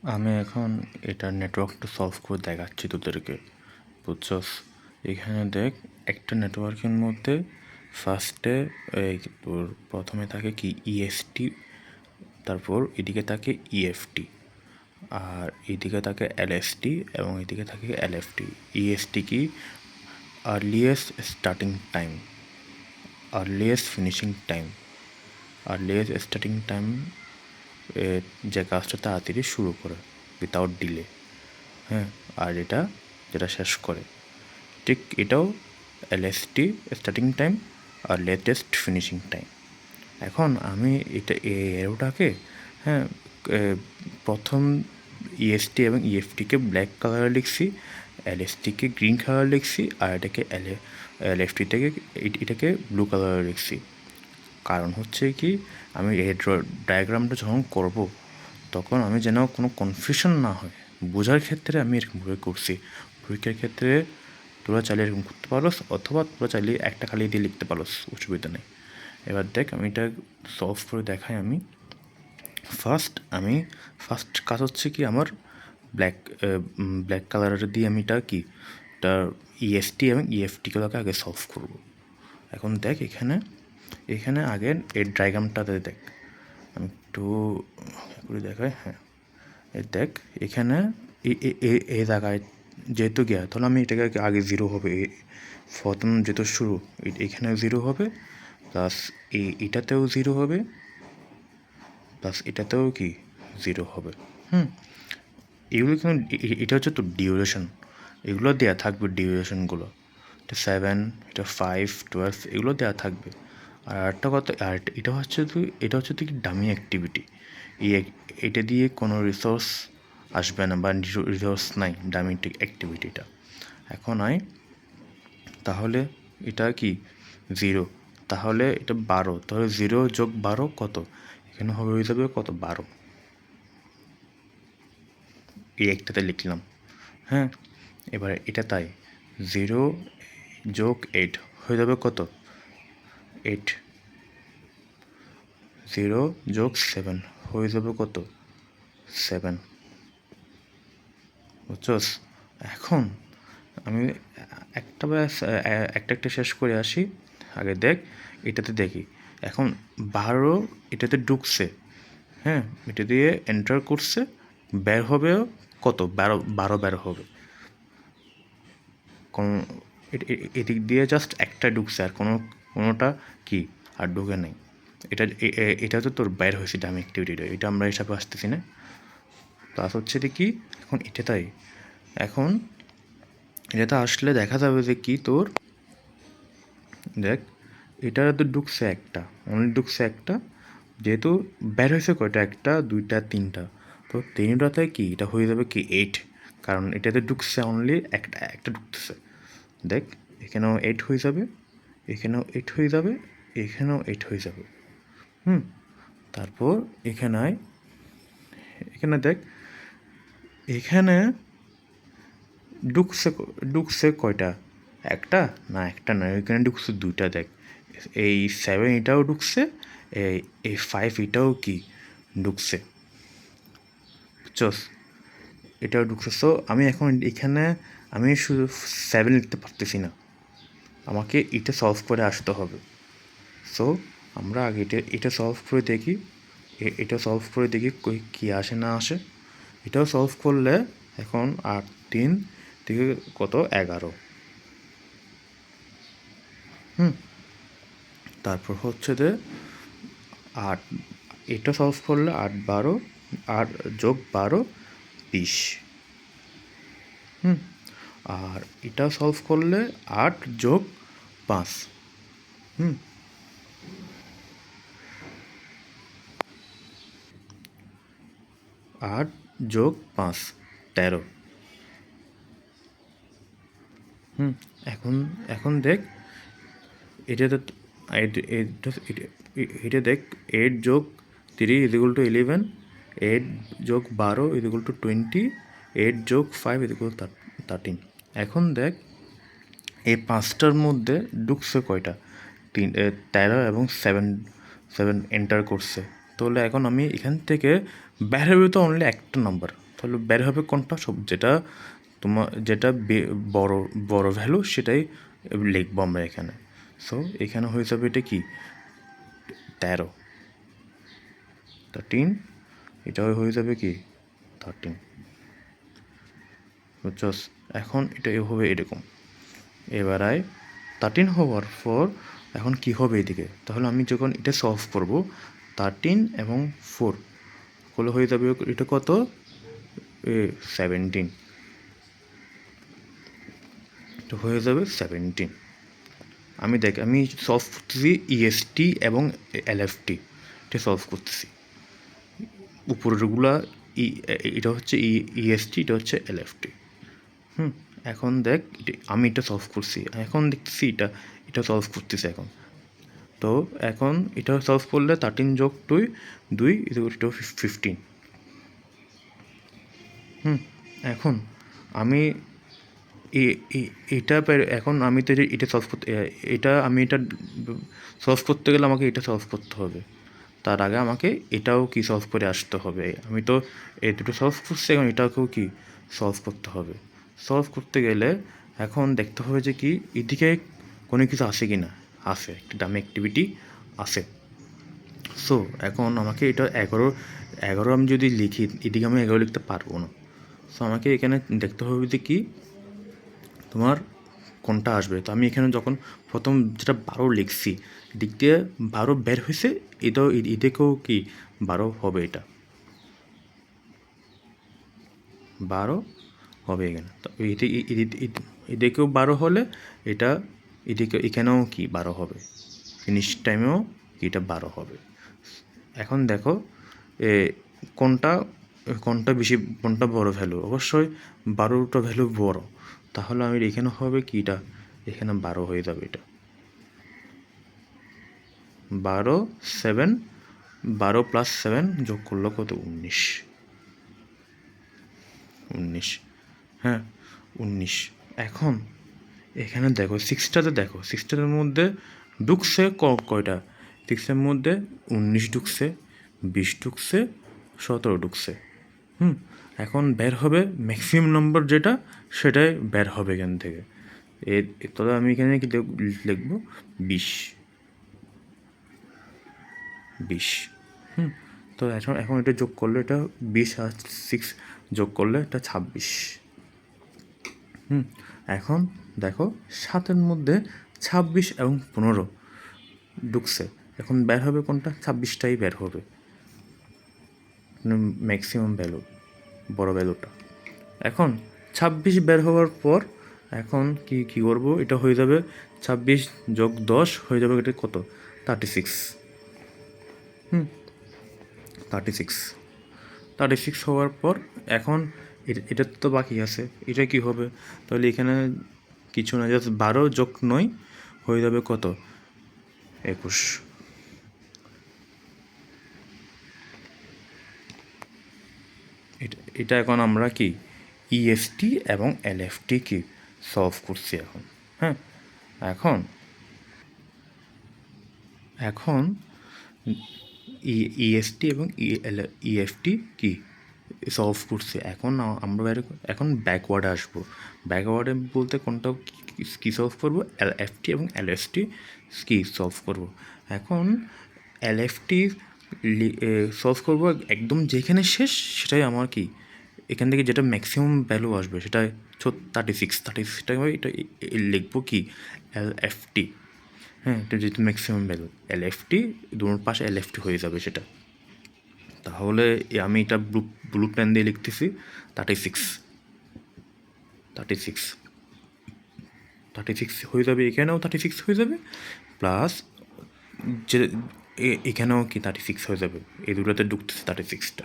আমি এখন এটার নেটওয়ার্কটা সলভ করে দেখাচ্ছি তোদেরকে, বুঝছস? এখানে দেখ, একটা নেটওয়ার্কের মধ্যে ফার্স্টে এই তোর প্রথমে থাকে কি ইএসটি, তারপর এদিকে থাকে ইএফটি, আর এদিকে থাকে এলএসটি এবং এদিকে থাকে এলএফটি। ইএসটি কি? Earliest starting time, earliest finishing time. Earliest starting time যে কাজটা তাড়াতাড়ি শুরু করে উইথাউট ডিলে, হ্যাঁ। আর এটা যেটা শেষ করে, ঠিক এটাও এলএসটি স্টার্টিং টাইম আর লেটেস্ট ফিনিশিং টাইম। এখন আমি এটা এরোটাকে, হ্যাঁ, প্রথম ইএসটি এবং ইএফটিকে ব্ল্যাক কালারে লিখছি, এলএসটিকে গ্রিন কালারে লিখছি, আর এটাকে এলএফটিটাকে এটাকে ব্লু কালারে লিখছি। কারণ হচ্ছে কি, আমি এই ডায়াগ্রামটা যখন করব তখন আমি যেন কোনো কনফিউশন না হয় বোঝার ক্ষেত্রে আমি এরকমভাবে করছি। পরীক্ষার ক্ষেত্রে তোরা চাইলে এরকম করতে পারোস, অথবা তোরা চাইলে একটা খালি দিয়ে লিখতে পারোস, অসুবিধা নেই। এবার দেখ, আমি এটা সলভ করে দেখাই। ফার্স্ট কাজ হচ্ছে কি, আমার ব্ল্যাক কালার দিয়ে আমি এটা কি, এটা ইএসটি এবং ইএফটিগুলোকে আগে সলভ করব। এখন দেখ, এখানে আগে এর ডায়াগ্রামটাতে দেখ, আমি একটু করে দেখাই। হ্যাঁ, এই দেখ, এখানে এই জায়গায় যেহেতু গিয়া, তাহলে আমি এটাকে আগে জিরো হবে, প্রথম যেহেতু শুরু, এখানে জিরো হবে, প্লাস এটাতেও জিরো হবে, প্লাস এটাতেও কি জিরো হবে। এগুলো কিন্তু এটা হচ্ছে তো ডিউরেশন, এগুলো দেওয়া থাকবে ডিউরেশনগুলো। এটা 7, এটা 5, 12 এগুলো দেওয়া থাকবে। আর একটা কথা, আর এটা হচ্ছে তুই ডামি অ্যাক্টিভিটি। এটা দিয়ে কোনো রিসোর্স আসবে না, বা রিসোর্স নাই ডামি অ্যাক্টিভিটিটা। এখন তাহলে এটা কি জিরো, তাহলে এটা 12, তাহলে 0 যোগ 12 কত? এখানে হবে, হয়ে যাবে কত? 12। এই একটাতে লিখলাম, হ্যাঁ। এবারে এটা তাই, 0 যোগ 8 হয়ে যাবে কত? 8। 0 যোগ 7 হয়ে যাবে কত? 7, বুঝছস? এখন আমি একটা শেষ করে আসি। আগে দেখ, এটাতে দেখি, এখন 12 এটাতে ঢুকছে, হ্যাঁ, এটা দিয়ে এন্টার করছে, বের হবে কত? 12 বের হবে। এদিক দিয়ে জাস্ট একটা ঢুকছে, আর কোনোটা কি আর ঢুকে নেই। এটা তো তোর বাইর হয়েছে ডামি অ্যাক্টিভিটিটা, এটা আমরা হিসাবে আসতেছি না। প্লাস হচ্ছে কি, এখন এটা তাই, এখন এটাতে আসলে দেখা যাবে যে কি তোর, দেখ, এটা তো ঢুকছে একটা, অনলি ঢুকছে একটা, যেহেতু বের হয়েছে কয়টা? 1, 2, 3টা, তো 3টাতে কি এটা হয়ে যাবে কি 8, কারণ এটাতে ঢুকছে অনলি একটা ঢুকতেছে। দেখ, এখানেও 8 হয়ে যাবে, এখানেও 8 হয়ে যাবে, এখানেও 8 হয়ে যাবে। তারপর এখানে দেখ, এখানে ঢুকছে কয়টা? একটা না, একটা নয়, এখানে ঢুকছে 2টা। দেখ, এই 7 এটাও ঢুকছে, এই 5 এটাও কি ঢুকছে, বুঝছস? এটাও ঢুকছে। সো আমি এখন এখানে আমি শুধু 7 লিখতে পারতেছি না, আমাকে এটা সলভ করে আসতে হবে। সো আমরা আগে এটা সলভ করে দেখি, কী আসে না আসে। এটাও সলভ করলে এখন 8, 3 থেকে কত? 11। তারপর হচ্ছে যে 8, এটা সলভ করলে 8, 12, 8 যোগ 12, 20। আর এটা সলভ করলে 8 যোগ 5, 8 যোগ 5, 13। এখন দেখ, এটাতে এটা দেখ, 8 যোগ 3 ইকুয়াল টু 11, 8 যোগ 12 ইকুয়াল টু 20, 8 যোগ 5 ইকুয়াল 13। এখন দেখ, এই 5টার মধ্যে ঢুকছে কয়টা? 13 এবং 7 এন্টার করছে। তাহলে এখন আমি এখান থেকে বের হবে তো অনলি একটা নাম্বার, তাহলে বের হবে কোনটা সব যেটা যেটা বড় বড় ভ্যালু সেটাই লিখবো আমরা এখানে। সো এখানে হয়ে যাবে এটা কি 13, এটা হয়ে যাবে কি 13, বুঝছস? এখন এটা হবে এরকম। এবার 13 হওয়ার পর এখন কি হবে এদিকে, তাহলে আমি যখন এটা সলভ করব 13 এবং 4 হলে হয়ে যাবে এটা কত 17, তো হয়ে যাবে 17। আমি সলভ করতেছি ইএসটি এবং এলএফটি, এটা সলভ করতেছি। উপরেরগুলা এটা হচ্ছে ইএসটি, এটা হচ্ছে এলএফটি। এখন দেখ আমি এটা সলভ করছি, এখন দেখতেছি এটা সলভ করতেছি এখন। তো এখন এটা সলভ করলে 13 যোগ 2 এটা 15। এখন আমি এটা এখন আমি তো এটা সলভ করতে এটা সলভ করতে গেলে আমাকে এটা সলভ করতে হবে। তার আগে আমাকে এটাও কি সলভ করে আসতে হবে। আমি তো এই দুটো সলভ করছি, এখন এটাকেও কি সলভ করতে হবে। সলভ করতে গেলে এখন দেখতে হবে যে কি এদিকে কোনো কিছু আসে কি না। আসে, একটা ডামি অ্যাক্টিভিটি আসে। সো এখন আমাকে এটা 11 আমি যদি লিখি, এদিকে আমি 11 লিখতে পারবো না। সো আমাকে এখানে দেখতে হবে যে কি তোমার কোনটা আসবে। তো আমি এখানে যখন প্রথম যেটা 12 লিখছি, দিক দিয়ে 12 বের হয়েছে, এদিকেও কি 12 হবে, এটা 12 হবে এখানে। তো এদিকেও 12 হলে এটা এখানেও কি 12 হবে, ফিনিশ টাইমেও এটা 12 হবে। এখন দেখো কোনটা বেশি, কোনটা বড় ভ্যালু। অবশ্যই 12টা ভ্যালু বড়, তাহলে আমি এখানে হবে কি এখানে 12 হয়ে যাবে। এটা 12 7, 12 প্লাস 7 যোগ করলো কত 19। হ্যাঁ 19। এখন এখানে দেখো 6টাতে দেখো, 6টার মধ্যে ঢুকছে কয়টা, 6এর মধ্যে 19 ঢুকছে, 20 ঢুকছে, 17 ঢুকছে। এখন বের হবে ম্যাক্সিমাম নম্বর যেটা, সেটাই বের হবে এখান থেকে। তবে আমি এখানে কি লিখবো 20। তো এখন এটা যোগ করলে এটা 20 আর 6 যোগ করলে এটা 26। এখন দেখো 7-এর মধ্যে 26 এবং 15 ঢুকছে, এখন বের হবে কোনটা, 26টাই বের হবে ম্যাক্সিমাম ভ্যালু, বড় ভ্যালুটা। এখন 26 বের হওয়ার পর এখন কি করব, এটা হয়ে যাবে 26 যোগ 10 হয়ে যাবে এটা কত 36। 36 হওয়ার পর এখন এটা তো বাকি আছে, এটা কি হবে, তাহলে এখানে কিছু না, জাস্ট 12 যোগ 9 হয়ে যাবে কত 21। এটা এখন আমরা কি ইএসটি এবং এলএফটি কি সলভ করছি এখন। হ্যাঁ এখন ইএসটি এবং ইএফটি কি সলভ করছে। এখন আমরা এখন ব্যাকওয়ার্ডে আসবো। ব্যাকওয়ার্ডে বলতে কোনটা কী সলভ করবো, এলএফটি এবং এলএসটি কি সলভ করবো। এখন এলএফটি সলভ করবো একদম যেখানে শেষ, সেটাই আমার কি এখান থেকে যেটা ম্যাক্সিমাম ভ্যালু আসবে সেটা 36টা এটা লিখবো কি এলএফটি। হ্যাঁ, এটা যেহেতু ম্যাক্সিমাম ভ্যালু এলএফটি, দুটোর পাশে এলএফটি হয়ে যাবে সেটা। তাহলে আমি এটা ব্লু পেন দিয়ে লিখতেছি 36 হয়ে যাবে, এখানেও 36 হয়ে যাবে, প্লাস যে এখানেও কি 36 হয়ে যাবে, এই দুটোতে ঢুকতেছে 36টা,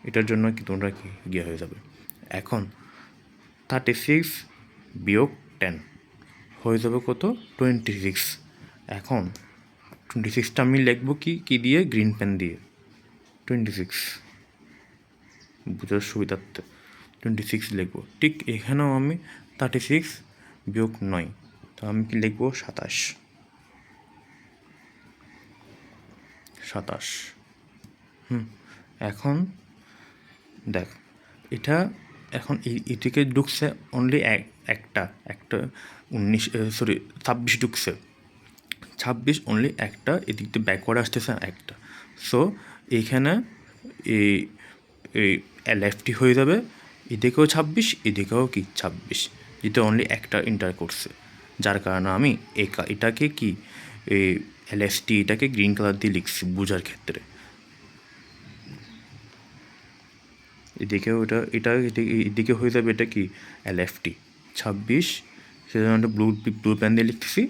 এটার জন্য কি তোমরা কি গিয়ে হয়ে যাবে। এখন 36 বিয়োগ 10 হয়ে যাবে কত 26। এখন 26টা আমি লিখবো কি দিয়ে, গ্রিন পেন দিয়ে 26 বোঝার সুবিধার্থে 26 লিখবো। ঠিক এখানেও আমি 36 বিয়োগ 9, তো আমি কি লিখবো 27। এখন দেখ এটা এখন এদিকে ঢুকছে অনলি একটা 26 ঢুকছে, 26 অনলি একটা, এদিক দিয়ে ব্যাকওয়ার্ড আসতেছে একটা। সো এইখানে এই এই লেফটটি হয়ে যাবে, এদিকেও 26, এদিকেও কি 26, যেটা অনলি একটা ইন্টার করছে, যার কারণে আমি এটাকে কি এই LST এটাকে গ্রিন কালার দিয়ে লিখছি বোঝার ক্ষেত্রে। এদিকেও এদিকে হয়ে যাবে এটা কি LFT 26, সেজন্য ব্লু পেন দিয়ে লিখতেছি,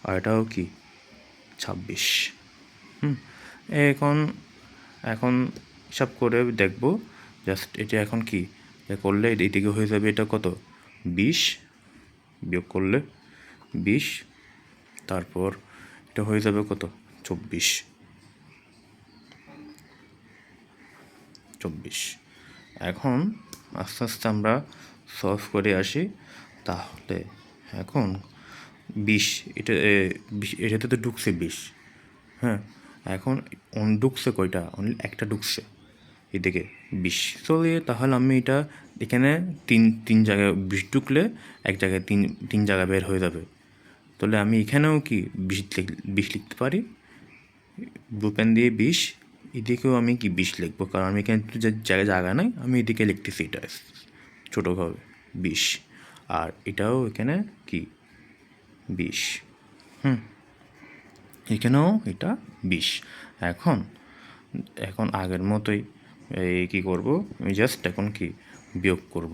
আর এটাও কি 26। এখন এখন হিসাব করে দেখব জাস্ট এটা এখন কি করলে এদিকে হয়ে যাবে এটা কত 20, বিয়োগ করলে 20, তারপর এটা হয়ে যাবে কত 24। এখন আস্তে আস্তে আমরা সলভ করে আসি। তাহলে এখন 20 এটাতে তো ঢুকছে 20, হ্যাঁ, এখন ঢুকছে কয়টা, অনলি একটা ঢুকছে এদিকে 20। চলিয়ে তাহলে আমি এটা এখানে তিন জায়গায় 20 ঢুকলে এক জায়গায় তিন জায়গায় বের হয়ে যাবে। তাহলে আমি এখানেও কি 20 লিখতে পারি, ব্লু পেন দিয়ে 20, এদিকেও আমি কি 20 লিখবো, কারণ আমি এখানে জায়গা নাই, আমি এদিকে লিখতেছি এটা ছোটোভাবে 20, আর এটাও এখানে কি 20, এখানেও এটা 20। এখন আগের মতোই এই কী করব, আমি জাস্ট এখন কি বিয়োগ করব।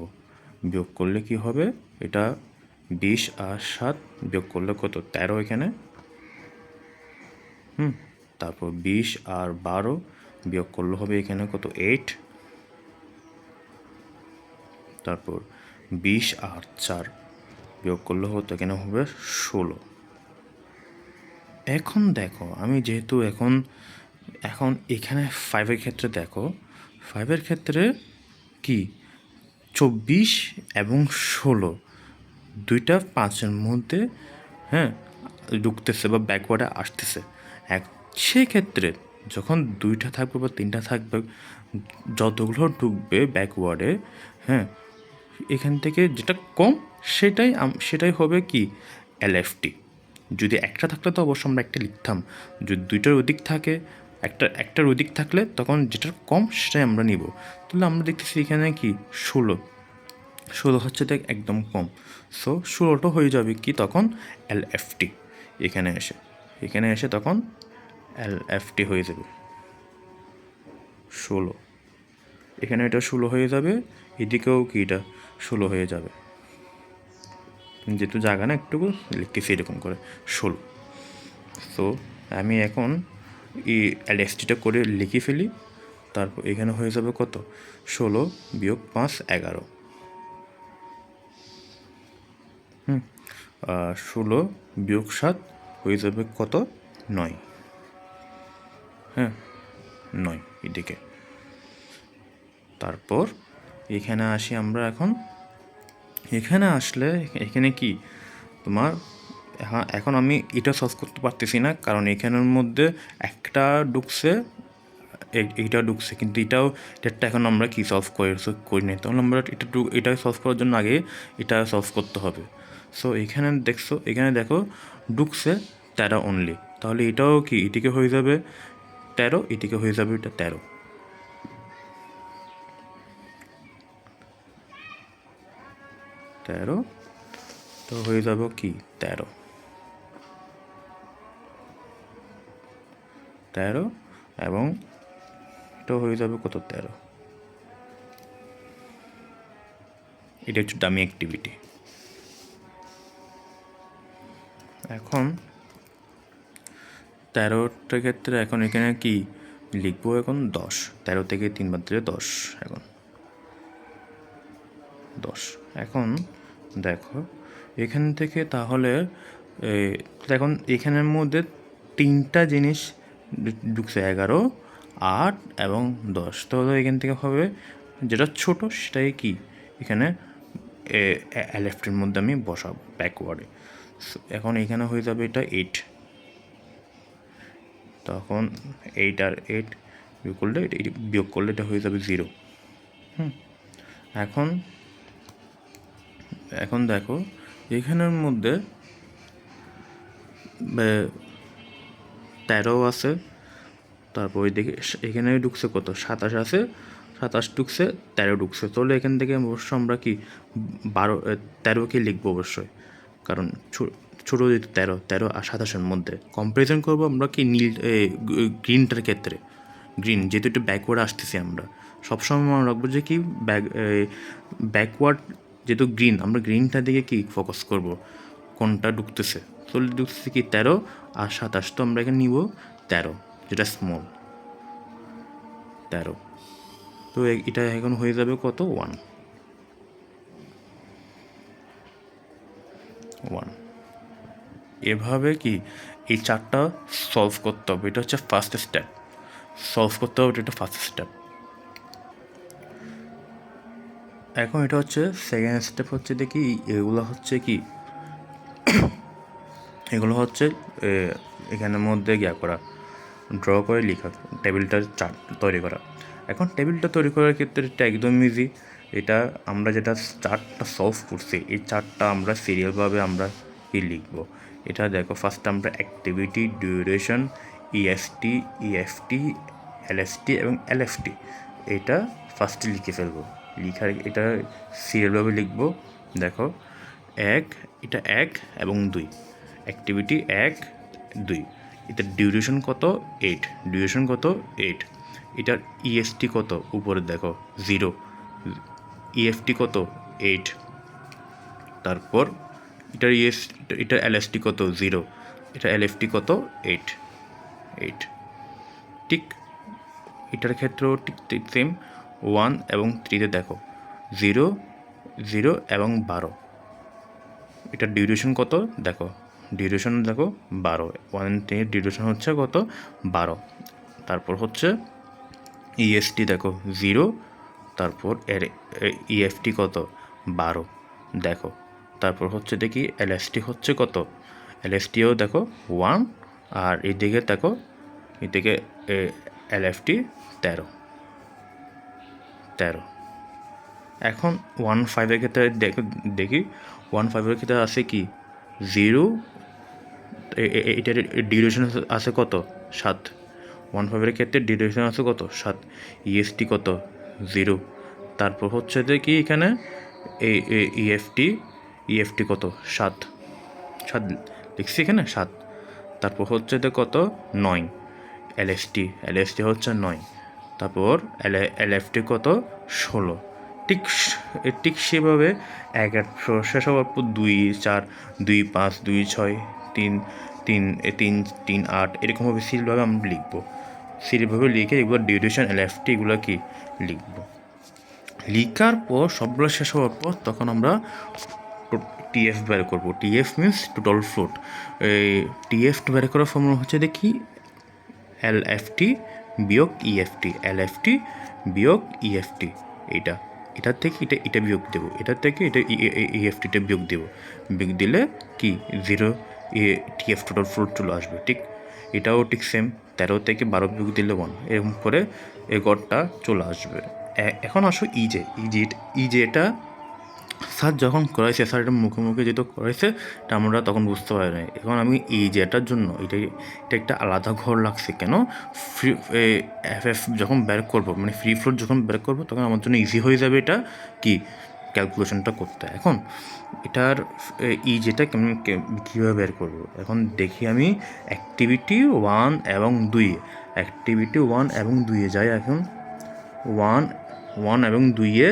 বিয়োগ করলে কি হবে, এটা 20 আর 7 বিয়োগ করলে কত 13 এখানে, তারপর 20 আর 12 বিয়োগ করলে হবে এখানে কত 8, তারপর 20 আর 4 বিয়োগ করলে হতো এখানে হবে 16। এখন দেখো আমি যেহেতু এখন এখানে 5-এর ক্ষেত্রে দেখো, 5-এর ক্ষেত্রে কি 24 এবং 16 দুইটা 5-এর মধ্যে, হ্যাঁ, ঢুকতেছে বা ব্যাকওয়ার্ডে আসতেছে। সেক্ষেত্রে যখন 2টা থাকবে বা 3টা থাকবে, যতগুলো ঢুকবে ব্যাকওয়ার্ডে, হ্যাঁ, এখান থেকে যেটা কম সেটাই হবে কি LFT। যদি একটা থাকলে তো অবশ্য আমরা একটা লিখতাম, যদি 2টার অধিক থাকে, একটার অধিক থাকলে তখন যেটার কম সেটাই আমরা নিব। তাহলে আমরা দেখতেছি এখানে কি 16 হচ্ছে দেখ একদম কম, সো 16টা হয়ে যাবে কি তখন LFT। এখানে এসে তখন LFT হয়ে যাবে 16, এখানে এটা 16 হয়ে যাবে, এদিকেও কি এটা 16 হয়ে যাবে, যেহেতু জায়গা না একটুকু লিখতেছি এরকম করে 16। সো আমি এখন এই LSTটা করে লিখে ফেলি, তারপর এখানে হয়ে যাবে কত 16 বিয়োগ 5 11, 16 বিয়োগ 7 হয়ে যাবে কত 9, হ্যাঁ 9 এদিকে। তারপর এখানে আসি আমরা, এখানে আসলে এখানে কি তোমার এখন আমি এটা সলভ করতে পারতেছি না, কারণ এখানের মধ্যে একটা ঢুকছে, এইটা ঢুকছে, কিন্তু এটা এখন আমরা কি সলভ করি নাই, তাহলে আমরা এটা সলভ করার জন্য আগে এটা সলভ করতে হবে। সো এখানে দেখো ঢুকছে 13 অনলি, তাহলে এটাও কি এদিকে হয়ে যাবে 13, এদিকে হয়ে যাবে এটা 13, তো হয়ে যাবে কি 13 এবং এটা হয়ে যাবে কত 13। এটা হচ্ছে ডামি অ্যাক্টিভিটি। এখন 13টার ক্ষেত্রে এখন এখানে কি লিখবো, এখন 10, 13 থেকে 3 বাদ দিলে 10, এখন 10। এখন দেখো এখান থেকে তাহলে এখন এখানের মধ্যে 3টা জিনিস ঢুকছে, 11, 8 এবং 10, তাহলে এখান থেকে হবে যেটা ছোট সেটাই কি এখানে LFTর মধ্যে আমি বসাবো ব্যাকওয়ার্ডে। এখন এখানে হয়ে যাবে এটা 8, তখন 8 আর 8 বিয়োগ করলে এটা হয়ে যাবে 0। এখন এখন দেখো এখানের মধ্যে 13 আছে, তারপর ওইদিকে এখানে ঢুকছে কত 27 আছে, 27 ঢুকছে, 13 ঢুকছে। তাহলে এখান থেকে অবশ্য আমরা কি 13কে লিখবো অবশ্যই, কারণ ছোটো যেহেতু 13 আর 27-এর মধ্যে কম্পারিজন করবো আমরা কি গ্রিনটার ক্ষেত্রে। গ্রিন যেহেতু একটু ব্যাকওয়ার্ড আসতেছি আমরা, সবসময় মনে রাখবো যে কি ব্যাকওয়ার্ড যেহেতু গ্রিন, আমরা গ্রিনটার দিকে কি ফোকাস করব, কোনটা ঢুকতেছে। তাহলে ঢুকতেছে কি 13 আর 27, তো আমরা এখানে নিব 13, যেটা স্মল 13। তো এটা এখন হয়ে যাবে কত 1। এভাবে কি এই চারটা সলভ করতে হবে। এটা হচ্ছে ফার্স্ট স্টেপ, সলভ করতে হবে, এটা ফার্স্ট স্টেপ। এখন এটা হচ্ছে সেকেন্ড স্টেপ, হচ্ছে দেখি এগুলো হচ্ছে কি এগুলো হচ্ছে এখানের মধ্যে করা, ড্র করে লেখা, টেবিলটা চার্ট তৈরি করা। এখন টেবিলটা তৈরি করার ক্ষেত্রে এটা একদম ইজি। এটা আমরা যেটা চার্টটা সলভ করছি, এই চার্টটা আমরা সিরিয়ালভাবে আমরা কি লিখব। এটা দেখো ফার্স্ট আমরা activity, duration, EST, EFT, LST এবং এলএফটি এটা ফার্স্টে লিখে ফেলবো। লিখার এটা সিরিয়ালভাবে লিখব। দেখো এটা 1 এবং 2, অ্যাক্টিভিটি 1, 2, এটার ডিউরেশন কত 8, ডিউরেশন কত 8, এটার ইএসটি কত উপরে দেখো 0, ইএফটি কত 8, তারপর এটার এটার এলএসটি কত 0, এটা এলএফটি কত 8। ঠিক এটার ক্ষেত্রেও ঠিক সেম 1 এবং 3-তে দেখো 0, 0 এবং 12। এটার ডিউরেশন কত দেখো, ডিউরেশন দেখো 12, 1 3 ডিউরেশন হচ্ছে কত 12। তারপর হচ্ছে ইএসটি দেখো 0, তারপর এর ইএফটি কত 12 দেখো। তারপর হচ্ছে দেখি এলএসটি হচ্ছে কত, এলএসটিও দেখো 1, আর এইদিকে দেখো এদিকে এলএফটি 13। এখন 1.5-এর ক্ষেত্রে দেখি 1.5-এর ক্ষেত্রে আছে কি 0, এটার ডিউরেশন আছে কত 7, 1.5-এর ক্ষেত্রে ডিউরেশন আছে কত 7, ইএসটি কত 0। তারপর হচ্ছে দেখি এখানে ইএফটি কত 7 লিখছি এখানে 7। তারপর হচ্ছে কত 9, এলএসটি হচ্ছে 9, তারপর এলএফটি কত 16। ঠিক সেভাবে 1 শেষ হওয়ার পর 2 4 2 5 2 6 3 3 3 3 8 এরকমভাবে সিরিয়ালভাবে আমরা লিখবো। সিরিয়ালভাবে লিখে এগুলো ডিউরেশন এলএফটি এগুলো কি লিখবো। লিখার পর সবগুলো শেষ হওয়ার পর তখন আমরা টিএফ বের করবো। TF means total float. এই টিএফ বের করার ফর্মুলা হচ্ছে দেখি এলএফটি বিয়োগ ইএফটি, এলএফটি বিয়োগ ইএফটি। এটার থেকে এটা বিয়োগ দেবো, এটার থেকে এটা ইএফটিটা বিয়োগ দেবো। বিয়োগ দিলে কি 0 টিএফ টোটাল ফ্লোট চলে আসবে। ঠিক এটাও ঠিক সেম, 13 থেকে 12 বিয়োগ দিলে 1, এরকম করে এই গড়টা চলে আসবে। এখন আসো এটা স্যার যখন করাইছে, স্যার এটা মুখে যেহেতু করাইছে এটা আমরা তখন বুঝতে পারি না। এখন আমি এটার জন্য এটা একটা আলাদা ঘর লাগছে কেন, ফ্রি এফএফ যখন বের করবো, মানে ফ্রি ফ্লোট যখন বের করবো তখন আমার জন্য ইজি হয়ে যাবে এটা কি ক্যালকুলেশনটা করতে। এখন এটার যেটা কীভাবে বের করবো এখন দেখি আমি অ্যাক্টিভিটি 1 এবং 2, অ্যাক্টিভিটি 1 এবং 2-এ যাই। এখন 1 এবং 2-এ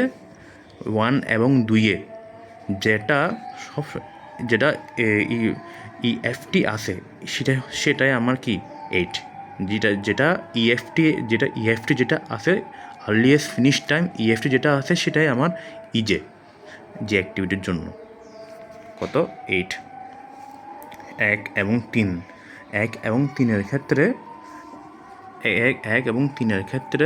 1 এবং 2-এ যেটা ইএফটি আছে সেটাই আমার কি 8, যেটা ইএফটি যেটা আছে আর্লিয়েস্ট ফিনিশ টাইম ইএফটি যেটা আছে সেটাই আমার যে অ্যাক্টিভিটির জন্য কত 8। 1 এবং 3, 1 এবং 3-এর ক্ষেত্রে 1 এবং 3-এর ক্ষেত্রে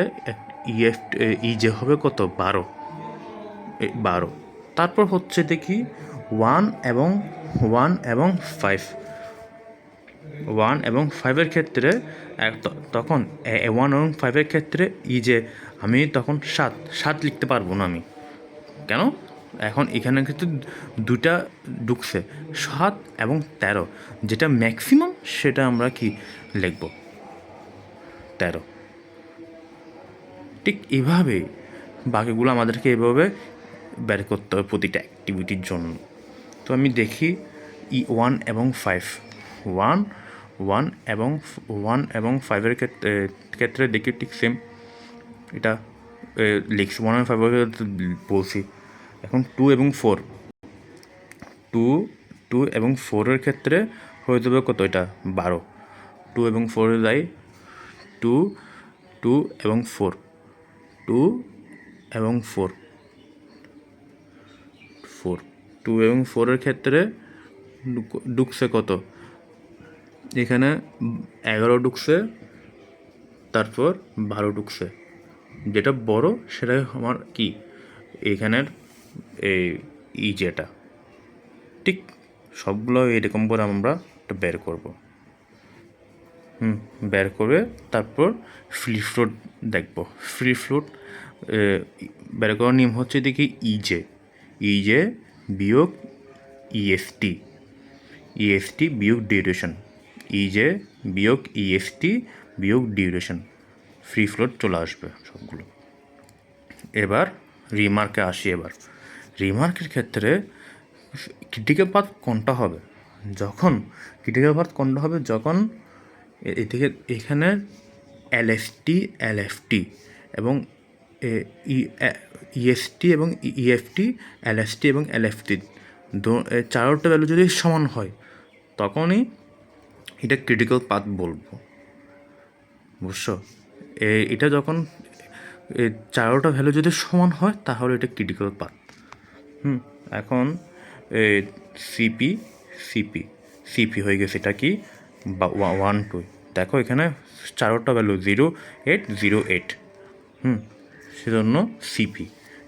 যে হবে কত 12। তারপর হচ্ছে দেখি 1 এবং 5, 1 এবং 5-এর ক্ষেত্রে তখন 1 এবং 5-এর ক্ষেত্রে যে আমি তখন 7 লিখতে পারবো না আমি, কেন? এখন এখানে কিন্তু দুটা ঢুকছে, 7 এবং 13, যেটা ম্যাক্সিমাম সেটা আমরা কি লিখব? 13। ঠিক এভাবে বাকিগুলো আমাদেরকে এভাবে বের করতে হবে প্রতিটা অ্যাক্টিভিটির জন্য। তো আমি দেখি 1 এবং 5, 1 এবং 5-এর ক্ষেত্রে দেখি ঠিক সেম, এটা লিখছি 1 এবং 5 বলছি। এখন 2 এবং 4, 2 এবং 4-এর ক্ষেত্রে হয়ে যাবে কত? এটা 12। 2 এবং 4-এ যাই, 2 এবং 4, 2 এবং 4, 2 এবং 4-এর ক্ষেত্রে ঢুকছে কত? এখানে 11 ঢুকছে, তারপর 12 ঢুকছে। যেটা বড় সেটাই আমার কি এখানের এই যেটা ঠিক সবগুলো এরকম করে আমরা বের করব। বের করে তারপর ফ্রি ফ্লোট দেখব। ফ্রি ফ্লোট বের করার নিয়ম হচ্ছে দেখি ইজে বিয়োগ ইএসটি বিয়োগ ডিউরেশন, ইজে বিয়োগ ইএসটি বিয়োগ ডিউরেশন, ফ্রি ফ্লোট চলে আসবে সবগুলো। এবার রিমার্কে আসি। এবার রিমার্কের ক্ষেত্রে ক্রিটিক্যাল পাথ কোনটা হবে? যখন এদিকে এখানে এলএসটি, এলএফটি এবং ইএসটি এবং ইএফটি, এলএসটি এবং এলএফটি চারোটা ভ্যালু যদি সমান হয় তখনই এটা ক্রিটিক্যাল পাথ বলবো, বুঝছো? এটা যখন চারোটা ভ্যালু যদি সমান হয় তাহলে এটা ক্রিটিক্যাল পাথ। এখন সিপি সিপি সিপি হয়ে গেছে, এটা কি বা 1 2, দেখো এখানে চারোটা ভ্যালু 0 8 0 8, সেজন্য সিপি।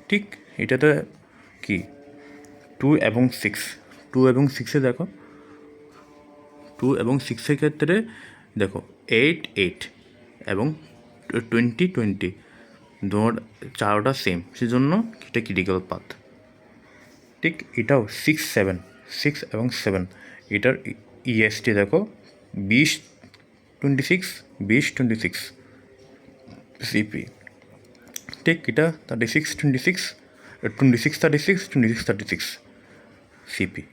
ঠিক এটাতে কি 2 এবং 6 দেখো 2 এবং 6-এর ক্ষেত্রে দেখো 8 8 এবং 20 20, চারোটা সেম, সেজন্য এটা ক্রিটিক্যাল পাথ। ঠিক এটাও 6 এবং 7, এটার ইএসটি দেখো 20 26 20 26 সিপি। ঠিক এটা 36 26 26 36 26 36 সিপি।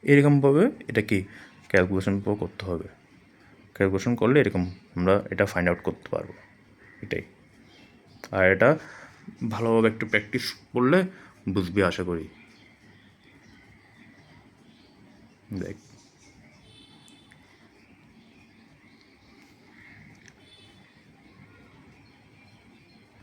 এরকমভাবে এটা কি ক্যালকুলেশন করতে হবে। ক্যালকুলেশন করলে এরকম আমরা এটা ফাইন্ড আউট করতে পারবো, এটাই। আর এটা ভালোভাবে একটু প্র্যাকটিস করলে বুঝবি আশা করি। দেখ